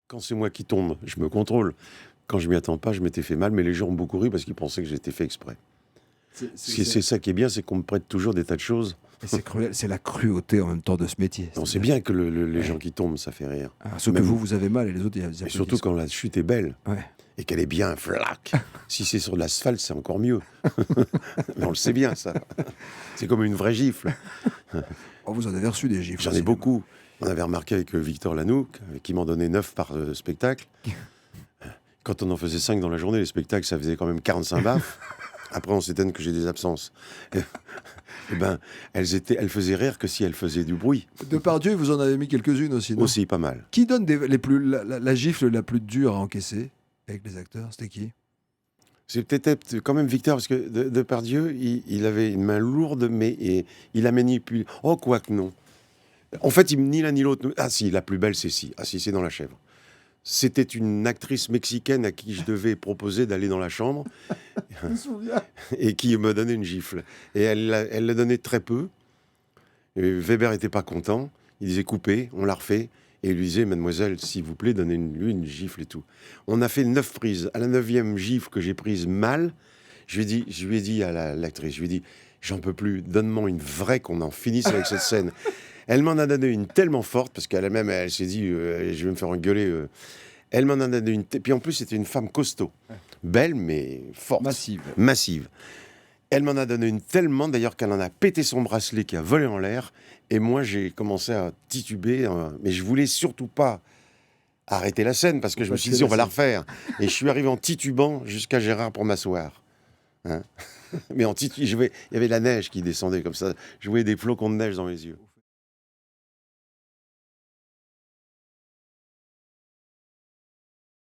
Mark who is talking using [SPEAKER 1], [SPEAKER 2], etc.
[SPEAKER 1] Quand c'est moi qui tombe, je me contrôle. Quand je m'y attends pas, je m'étais fait mal, mais les gens ont beaucoup ri parce qu'ils pensaient que j'étais fait exprès. C'est ça qui est bien, c'est qu'on me prête toujours des tas de choses.
[SPEAKER 2] C'est cruel, c'est la cruauté en même temps de ce métier.
[SPEAKER 1] On sait bien que les gens qui tombent, ça fait rire.
[SPEAKER 2] Sauf que vous avez mal et les autres,
[SPEAKER 1] Et surtout quand la chute est belle et qu'elle est bien flac. Si c'est sur de l'asphalte, c'est encore mieux. Mais on le sait bien, ça. C'est comme une vraie gifle.
[SPEAKER 2] Vous en avez reçu des gifles.
[SPEAKER 1] J'en ai beaucoup. On avait remarqué avec Victor Lanouk, qui m'en donnait 9 par spectacle. Quand on en faisait 5 dans la journée, les spectacles, ça faisait quand même 45 baffes. Après, on s'étonne que j'ai des absences. Eh ben, elles faisaient rire que si elles faisaient du bruit.
[SPEAKER 2] Depardieu, vous en avez mis quelques-unes aussi, non?
[SPEAKER 1] Aussi, pas mal.
[SPEAKER 2] Qui donne la gifle la plus dure à encaisser avec les acteurs? C'était qui?
[SPEAKER 1] C'est peut-être quand même Victor, parce que Depardieu, il avait une main lourde, mais il a manipulé. Oh, quoique non. En fait, ni l'un ni l'autre. Ah si, la plus belle, c'est si. Ah si, c'est dans La Chèvre. C'était une actrice mexicaine à qui je devais proposer d'aller dans la chambre et qui me donnait une gifle. Et elle le donnait très peu. Et Weber n'était pas content. Il disait coupez, on la refait. Et il lui disait, mademoiselle, s'il vous plaît, donnez-lui une gifle et tout. On a fait 9 prises. À la 9e gifle que j'ai prise mal, je lui ai dit à l'actrice, je lui ai dit, j'en peux plus, donne-moi une vraie qu'on en finisse avec cette scène. Elle m'en a donné une tellement forte, parce qu'elle-même, elle s'est dit, je vais me faire engueuler. Elle m'en a donné une. Puis en plus, c'était une femme costaud. Belle, mais forte. Massive. Elle m'en a donné une tellement, d'ailleurs, qu'elle en a pété son bracelet qui a volé en l'air. Et moi, j'ai commencé à tituber. Mais je voulais surtout pas arrêter la scène, parce que je me suis dit, on va la refaire. Et je suis arrivé en titubant jusqu'à Gérard pour m'asseoir. Hein. Mais il y avait la neige qui descendait comme ça. Je voyais des flocons de neige dans mes yeux.